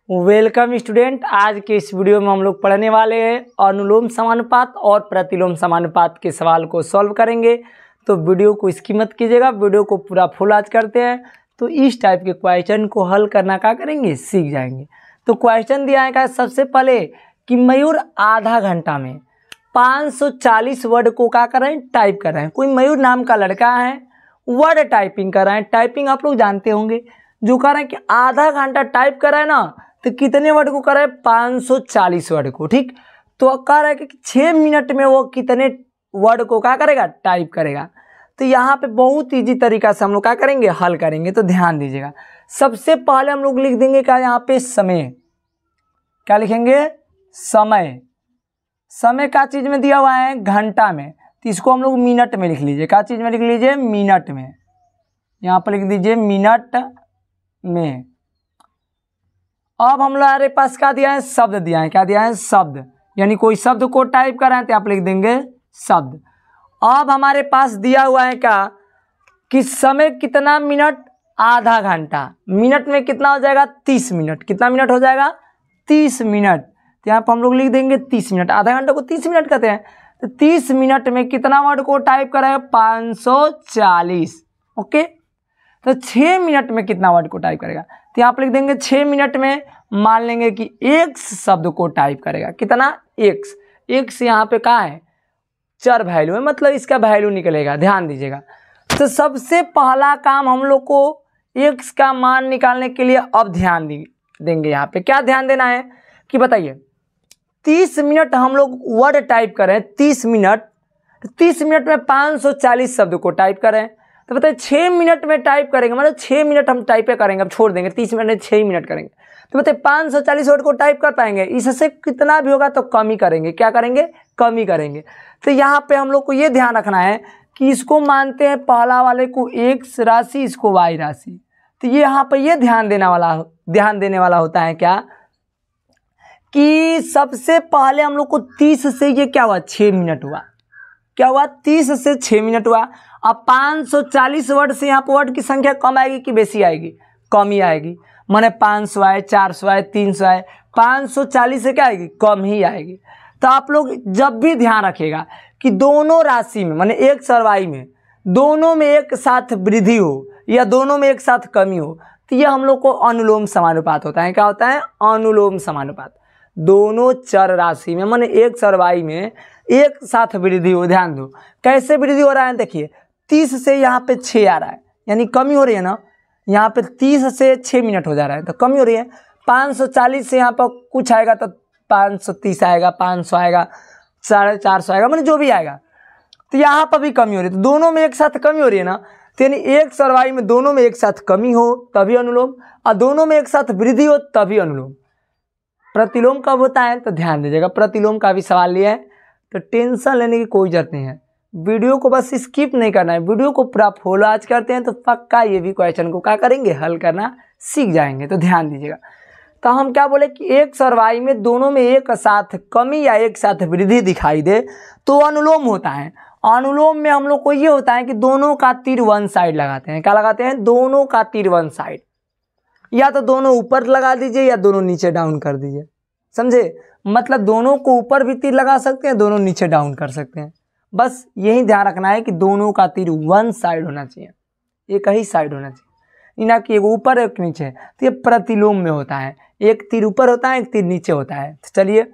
Welcome student. आज के इस वीडियो में हम लोग पढ़ने वाले हैं अनुलोम समानुपात और प्रतिलोम समानुपात के सवाल को सॉल्व करेंगे। तो वीडियो को स्किप मत कीजिएगा, वीडियो को पूरा फुल आज करते हैं। तो इस टाइप के क्वेश्चन को हल करना क्या करेंगे, सीख जाएंगे। तो क्वेश्चन दिया है सबसे पहले कि मयूर आधा घंटा में 540 वर्ड को क्या कर रहे हैं, टाइप कर रहे हैं। कोई मयूर नाम का लड़का है, वर्ड टाइपिंग कर रहे हैं। टाइपिंग आप लोग जानते होंगे, जो कह रहे हैं कि आधा घंटा टाइप कर रहे हैं ना, तो कितने वर्ड को कर रहे हैं, 540 वर्ड को। ठीक, तो कह रहा है कि 6 मिनट में वो कितने वर्ड को क्या करेगा, टाइप करेगा। तो यहाँ पे बहुत इजी तरीका से हम लोग क्या करेंगे, हल करेंगे। तो ध्यान दीजिएगा, सबसे पहले हम लोग लिख देंगे क्या, यहाँ पे समय। क्या लिखेंगे, समय। समय का चीज में दिया हुआ है, घंटा में, तो इसको हम लोग मिनट में लिख लीजिए। क्या चीज में लिख लीजिए, मिनट में। यहाँ पर लिख दीजिए मिनट में। अब हम लोग पास क्या दिया है, शब्द दिया है। क्या दिया है, शब्द। यानी कोई शब्द को टाइप कर रहे हैं तो आप लिख देंगे शब्द। अब हमारे पास दिया हुआ है क्या, कि समय कितना मिनट, आधा घंटा। मिनट में कितना हो जाएगा, 30 मिनट। कितना मिनट हो जाएगा, 30 मिनट। तो यहाँ पर हम लोग लिख देंगे 30 मिनट। आधा घंटा को 30 मिनट कहते हैं। तो 30 मिनट में कितना वर्ड को टाइप करेगा, 540। ओके, तो 6 मिनट में कितना वर्ड को टाइप करेगा, तो यहाँ पर लिख देंगे 6 मिनट में मान लेंगे कि x शब्द को टाइप करेगा। कितना, x यहाँ पे कहाँ है, चर वैल्यू है, मतलब इसका वैल्यू निकलेगा। ध्यान दीजिएगा। तो सबसे पहला काम हम लोग को x का मान निकालने के लिए अब ध्यान देंगे। यहाँ पे क्या ध्यान देना है कि बताइए, 30 मिनट हम लोग वर्ड टाइप करें, 30 मिनट में 540 शब्द को टाइप करें। तो बताइए 6 मिनट में टाइप करेंगे, मतलब 6 मिनट हम टाइप करेंगे, अब छोड़ देंगे। 30 मिनट में 6 मिनट करेंगे, तो बताइए 540 वर्ड को टाइप कर पाएंगे। इससे कितना भी होगा तो कम ही करेंगे। क्या करेंगे, कम ही करेंगे। तो यहाँ पे हम लोग को ये ध्यान रखना है कि इसको मानते हैं पहला वाले को x राशि, इसको y राशि। तो ये यहाँ पे ये ध्यान देने वाला होता है क्या, कि सबसे पहले हम लोग को 30 से ये क्या हुआ, 6 मिनट हुआ। क्या हुआ, 30 से 6 मिनट हुआ। अब 540 वर्ड से यहाँ पर वर्ड की संख्या कम आएगी कि बेसी आएगी, कम ही आएगी। माने 500 आए, 400 आए, 300 आए, 540 से क्या आएगी, कम ही आएगी। तो आप लोग जब भी ध्यान रखिएगा कि दोनों राशि में, माने x और y में, दोनों में एक साथ वृद्धि हो या दोनों में एक साथ कमी हो, तो यह हम लोग को अनुलोम समानुपात होता है। क्या होता है, अनुलोम समानुपात। दोनों चर राशि में, माने x और y में एक साथ वृद्धि हो। ध्यान दो कैसे वृद्धि हो रहा है, देखिए 30 से यहाँ पे 6 आ रहा है, यानी कमी हो रही है ना। यहाँ पे 30 से 6 मिनट हो जा रहा है तो कमी हो रही है। 540 से यहाँ पर कुछ आएगा तो 530 आएगा, 500 आएगा, 450 आएगा, मतलब जो भी आएगा। तो यहाँ पर भी कमी हो रही है, तो दोनों में एक साथ कमी हो रही है ना। तो यानी x और y में दोनों में एक साथ कमी हो तभी अनुलोम, और दोनों में एक साथ वृद्धि हो तभी अनुलोम। प्रतिलोम कब होता है, तो ध्यान दीजिएगा, प्रतिलोम का भी सवाल लिया है, तो टेंशन लेने की कोई जरूरत नहीं है। वीडियो को बस स्किप नहीं करना है, वीडियो को पूरा फॉलो आज करते हैं तो पक्का ये भी क्वेश्चन को क्या करेंगे, हल करना सीख जाएंगे। तो ध्यान दीजिएगा, तो हम क्या बोले कि x और y में दोनों में एक साथ कमी या एक साथ वृद्धि दिखाई दे तो अनुलोम होता है। अनुलोम में हम लोग को ये होता है कि दोनों का तीर वन साइड लगाते हैं। क्या लगाते हैं, दोनों का तीर वन साइड। या तो दोनों ऊपर लगा दीजिए या दोनों नीचे डाउन कर दीजिए, समझे। मतलब दोनों को ऊपर भी तीर लगा सकते हैं, दोनों नीचे डाउन कर सकते हैं। बस यही ध्यान रखना है कि दोनों का तीर वन साइड होना चाहिए, एक ही साइड होना चाहिए, ना कि एक ऊपर एक नीचे। तो ये प्रतिलोम में होता है, एक तीर ऊपर होता है, एक तीर नीचे होता है। तो चलिए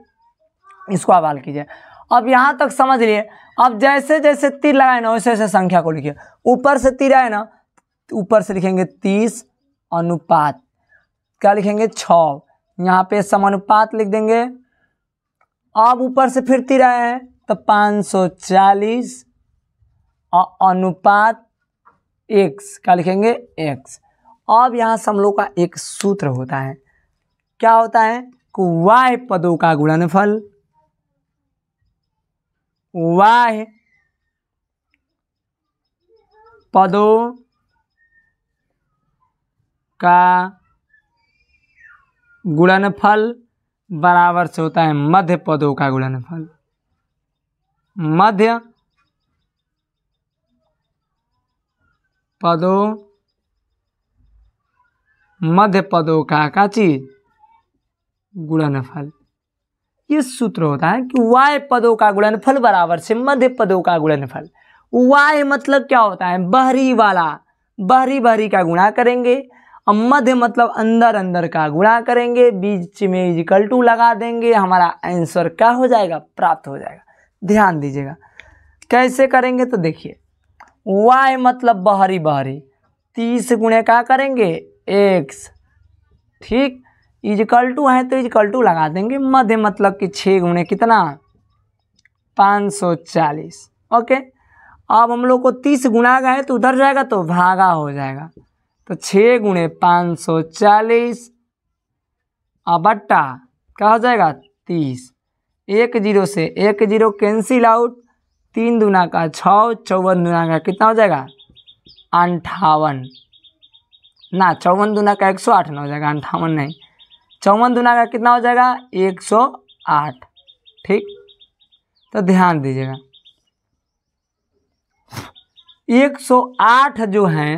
इसको हवाल कीजिए। अब यहाँ तक समझ लिए। अब जैसे जैसे तीर लगाए ना, वैसे वैसे संख्या को लिखिए। ऊपर से तीर आए ना, ऊपर से लिखेंगे 30 अनुपात, क्या लिखेंगे, 6। यहाँ पे समानुपात लिख देंगे। अब ऊपर से फिर तीर आए हैं तो 540 अनुपात x, क्या लिखेंगे, x। अब यहाँ से हम लोग का एक सूत्र होता है, क्या होता है, y पदों का गुणनफल, y पदों का गुणनफल बराबर से होता है मध्य पदों का गुणनफल। मध्य पदों का चीज गुणनफल। ये सूत्र होता है कि y पदों का गुणनफल बराबर से मध्य पदों का गुणनफल। y मतलब क्या होता है, बाहरी वाला, बाहरी का गुणा करेंगे, और मध्य मतलब अंदर अंदर का गुणा करेंगे, बीच में इक्वल टू लगा देंगे, हमारा आंसर क्या हो जाएगा, प्राप्त हो जाएगा। ध्यान दीजिएगा कैसे करेंगे, तो देखिए y मतलब बाहरी, 30 गुणे क्या करेंगे x, ठीक, इक्वल टू है तो इक्वल टू लगा देंगे, मध्य मतलब कि 6 गुणे कितना 540। ओके, अब हम लोग को 30 गुणा गए तो उधर जाएगा तो भागा हो जाएगा, तो 6 गुणे 540 और बट्टा क्या हो जाएगा 30। 1 0 से 1 0 कैंसिल आउट, 3 दूना का 6, 54 दूना का कितना हो जाएगा 58 ना, 54 दूना का 108 ना हो जाएगा, 58 नहीं, 54 दूना का कितना हो जाएगा 108। ठीक, तो ध्यान दीजिएगा 108 जो है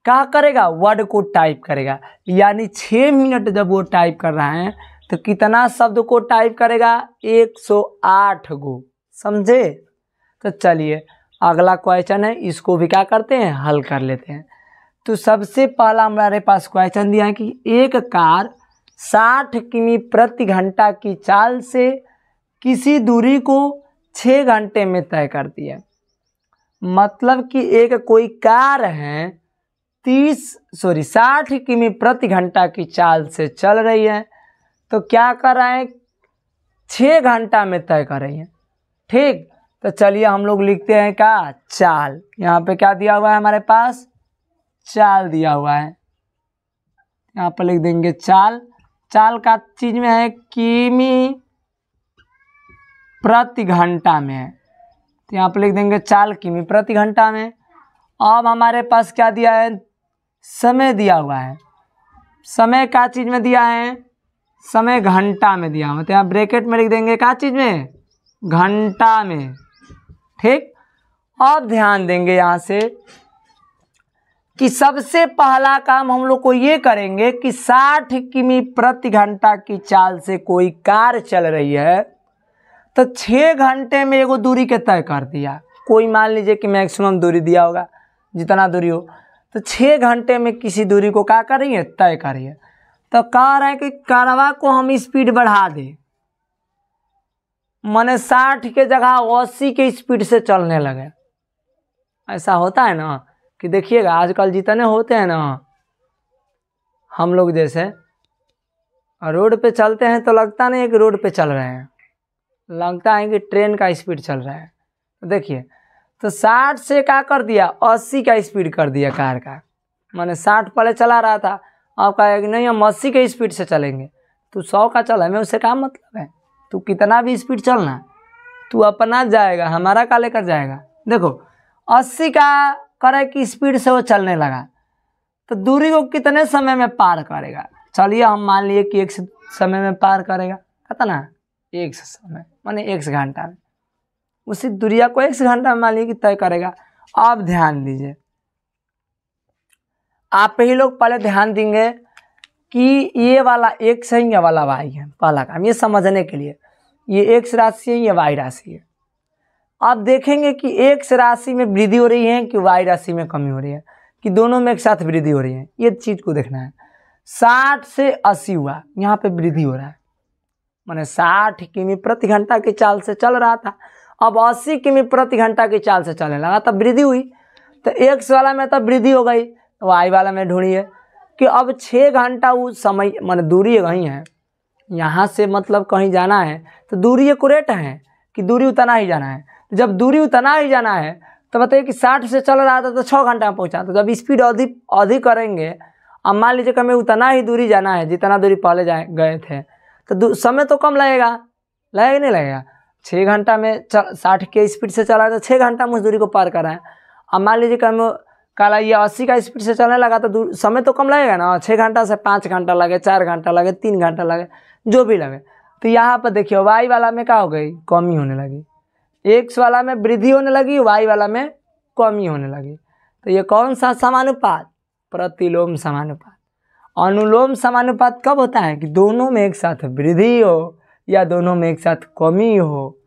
क्या करेगा, वर्ड को टाइप करेगा, यानी 6 मिनट जब वो टाइप कर रहा है तो कितना शब्द को टाइप करेगा 108 गो, समझे। तो चलिए अगला क्वेश्चन है, इसको भी क्या करते हैं, हल कर लेते हैं। तो सबसे पहला हमारे पास क्वेश्चन दिया है कि एक कार 60 किमी प्रति घंटा की चाल से किसी दूरी को 6 घंटे में तय करती है। मतलब कि एक कोई कार है 60 किमी प्रति घंटा की चाल से चल रही है, तो क्या कर रहा है 6 घंटा में तय कर रही है। ठीक, तो चलिए हम लोग लिखते हैं क्या, चाल। यहाँ पे क्या दिया हुआ है हमारे पास, चाल दिया हुआ है, यहाँ पर लिख देंगे चाल। चाल का चीज में है किमी प्रति घंटा में है, तो यहाँ पर लिख देंगे चाल किमी प्रति घंटा में। अब हमारे पास क्या दिया है, समय दिया हुआ है। समय का चीज में दिया है, समय घंटा में दिया हुआ, तो यहाँ ब्रैकेट में लिख देंगे क्या चीज में, घंटा में। ठीक, अब ध्यान देंगे यहाँ से कि सबसे पहला काम हम लोग को ये करेंगे कि 60 किमी प्रति घंटा की चाल से कोई कार चल रही है, तो 6 घंटे में एगो दूरी के तय कर दिया। कोई मान लीजिए कि मैक्सिमम दूरी दिया होगा, जितना दूरी हो, तो 6 घंटे में किसी दूरी को क्या कर रही है, तय कर रही है। तो कह रहे हैं कि कारवा को हम स्पीड बढ़ा दें, माने 60 के जगह 80 के स्पीड से चलने लगे। ऐसा होता है ना कि देखिएगा आजकल जितने होते हैं ना, हम लोग जैसे रोड पे चलते हैं तो लगता नहीं है कि रोड पे चल रहे हैं, लगता है कि ट्रेन का स्पीड चल रहा है। तो देखिए, तो 60 से क्या कर दिया 80 का स्पीड कर दिया कार का, माने 60 पहले चला रहा था, अब कहेगा कि नहीं हम 80 के स्पीड से चलेंगे। तू 100 का चला, हमें उससे क्या मतलब है, तू कितना भी स्पीड चलना, तू अपना जाएगा, हमारा का लेकर जाएगा। देखो 80 का करे कि स्पीड से वो चलने लगा, तो दूरी को कितने समय में पार करेगा। चलिए हम मान लिए कि 1 समय में पार करेगा, कहता ना 1 समय माने 1 घंटा में, उसी दूरिया को 1 घंटा में मान लीजिए कि तय करेगा। अब ध्यान दीजिए, आप ही लोग पहले ध्यान देंगे कि ये वाला x है, ये वाला y है। पहला काम ये समझने के लिए, ये x राशि है, ये y राशि है। आप देखेंगे कि x राशि में वृद्धि हो रही है कि y राशि में कमी हो रही है, कि दोनों में एक साथ वृद्धि हो रही है, ये चीज को देखना है। 60 से 80 हुआ, यहाँ पे वृद्धि हो रहा है, माने 60 किमी प्रति घंटा की चाल से चल रहा था, अब 80 किमी प्रति घंटा की चाल से चलने लगा, तब वृद्धि हुई। तो x वाला में तब वृद्धि हो गई, तो y वाला में ढूंढिए कि अब 6 घंटा उस समय माने दूरी वहीं है, यहाँ से मतलब कहीं जाना है तो दूरी एक्यूरेट है कि दूरी उतना ही जाना है। जब दूरी उतना ही जाना है तो बताइए कि 60 से चल रहा था तो 6 घंटा में पहुँचा, तो जब स्पीड अधिक करेंगे, अब मान लीजिए कि हमें उतना ही दूरी जाना है जितना दूरी पहले गए थे, तो समय तो कम लगेगा नहीं लगेगा। 6 घंटा में 60 के स्पीड से चला तो 6 घंटा में उस दूरी को पार करा है। अब मान लीजिए कि हम काला ये 80 का स्पीड से चलने लगा तो समय तो कम लगेगा ना, 6 घंटा से 5 घंटा लगे, 4 घंटा लगे, 3 घंटा लगे, जो भी लगे। तो यहाँ पर देखिए y वाला में क्या हो गई, कमी होने लगी, x वाला में वृद्धि होने लगी, y वाला में कमी होने लगी। तो ये कौन सा समानुपात, प्रतिलोम समानुपात। अनुलोम समानुपात कब होता है कि दोनों में एक साथ वृद्धि हो या दोनों में एक साथ कमी हो,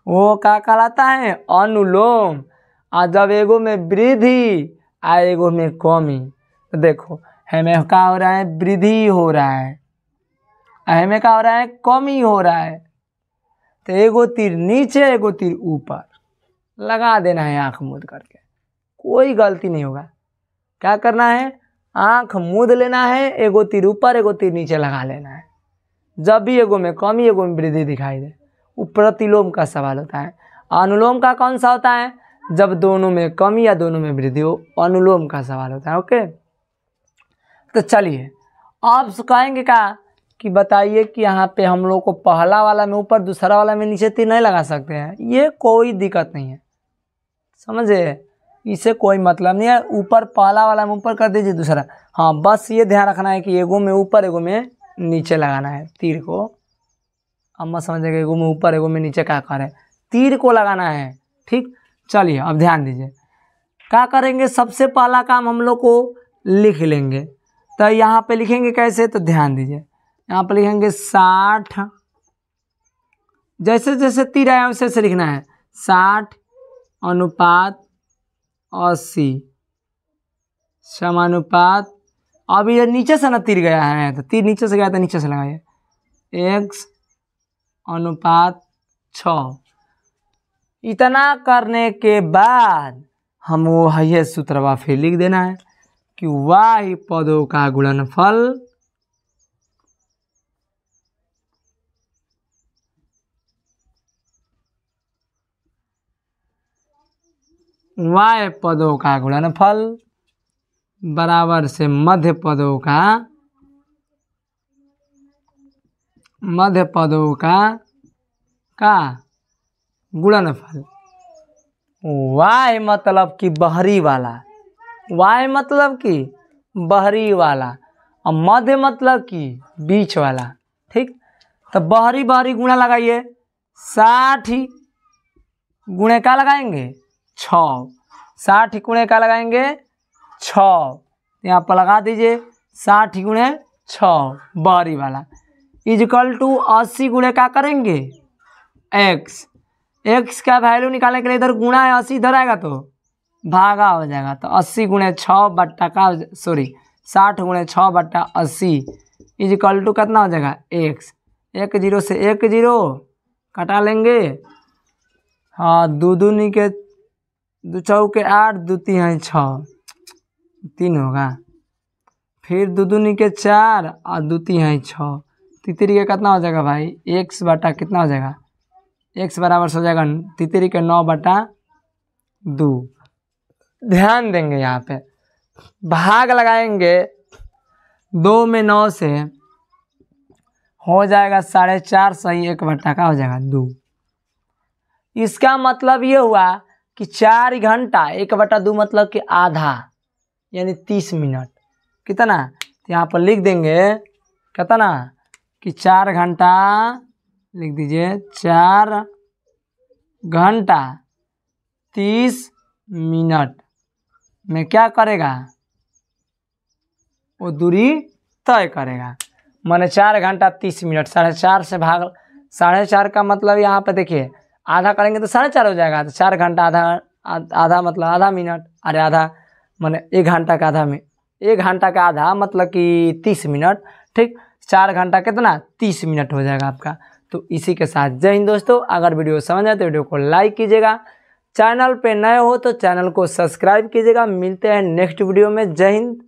वो क्या कहलाता है, अनुलोम। और जब एगो में वृद्धि आ एगो में कमी, तो देखो हमें क्या हो रहा है, वृद्धि हो रहा है, हमें क्या हो रहा है, कमी हो रहा है। तो एगो तीर नीचे एगो तीर ऊपर लगा देना है आँख मूंद करके, कोई गलती नहीं होगा। क्या करना है, आँख मूंद लेना है, एगो तीर ऊपर एगो तीर नीचे लगा लेना है। जब भी एगो में कमी एगो में वृद्धि दिखाई दे, वो प्रतिलोम का सवाल होता है। अनुलोम का कौन सा होता है, जब दोनों में कमी या दोनों में वृद्धि हो, अनुलोम का सवाल होता है। ओके, तो चलिए आप कहेंगे क्या कि बताइए कि यहाँ पे हम लोग को पहला वाला में ऊपर दूसरा वाला में नीचे तीर नहीं लगा सकते हैं। ये कोई दिक्कत नहीं है, समझे, इसे कोई मतलब नहीं है। ऊपर पहला वाला में ऊपर कर दीजिए, दूसरा, हाँ बस ये ध्यान रखना है कि एगो में ऊपर एगो में नीचे लगाना है तीर को। अब मत समझिएगा एगो में ऊपर एगो में नीचे क्या करे, तीर को लगाना है। ठीक, चलिए अब ध्यान दीजिए क्या करेंगे। सबसे पहला काम हम लोग को लिख लेंगे, तो यहाँ पे लिखेंगे कैसे, तो ध्यान दीजिए यहाँ पे लिखेंगे 60, जैसे जैसे तीर आया वैसे वैसे लिखना है, 60 अनुपात 80 समानुपात। अब ये नीचे से ना तीर गया है, तो तीर नीचे से गया तो नीचे से लगाइए, x अनुपात 6। इतना करने के बाद हम वो है सूत्रवा फिर लिख देना है कि y पदों का गुणनफल y पदों का गुणनफल बराबर से मध्य पदों का गुणनफल। y मतलब कि बहरी वाला, y मतलब कि बहरी वाला, और मध्य मतलब कि बीच वाला। ठीक, तो बहरी बहरी गुणा लगाइए, 60 गुणे का लगाएंगे 6, 60 गुणे का लगाएंगे 6, यहाँ पर लगा दीजिए 60 गुणे 6 बहरी वाला इजकल टू 80 गुणे का करेंगे x का वैल्यू निकालने के लिए इधर गुणा है, 80 इधर आएगा तो भागा हो जाएगा, तो 80 गुणे 6 बट्टा का 60 गुणे 6 बट्टा 80 इजकल टू कितना हो जाएगा x। 1 0 से 1 0 कटा लेंगे, हाँ, दो दूनी के 2 चौके 8, 2 3 6, 3 होगा, फिर 2 दूनी के 4 और 2 3 6, तितरी के कितना हो जाएगा भाई, x बटा कितना हो जाएगा, x बराबर हो जाएगा तितरी के 9 बटा 2। ध्यान देंगे यहाँ पे भाग लगाएंगे, 2 में 9 से हो जाएगा 4.5 सही 1 बटा का हो जाएगा 2। इसका मतलब ये हुआ कि 4 घंटा 1 बटा 2 मतलब कि आधा, यानी 30 मिनट। कितना, तो यहाँ पर लिख देंगे कितना कि 4 घंटा, लिख दीजिए 4 घंटा 30 मिनट में क्या करेगा, वो दूरी तय करेगा। माने 4 घंटा 30 मिनट, 4.5 से भाग 4.5 का मतलब यहाँ पे देखिए आधा करेंगे तो 4.5 हो जाएगा, तो 4 घंटा आधा मतलब आधा मिनट, अरे आधा माने 1 घंटा का आधा में 1 घंटा का आधा मतलब कि 30 मिनट। ठीक, 4 घंटा कितना 30 मिनट हो जाएगा आपका। तो इसी के साथ जय हिंद दोस्तों। अगर वीडियो समझ आए तो वीडियो को लाइक कीजिएगा, चैनल पे नए हो तो चैनल को सब्सक्राइब कीजिएगा। मिलते हैं नेक्स्ट वीडियो में। जय हिंद।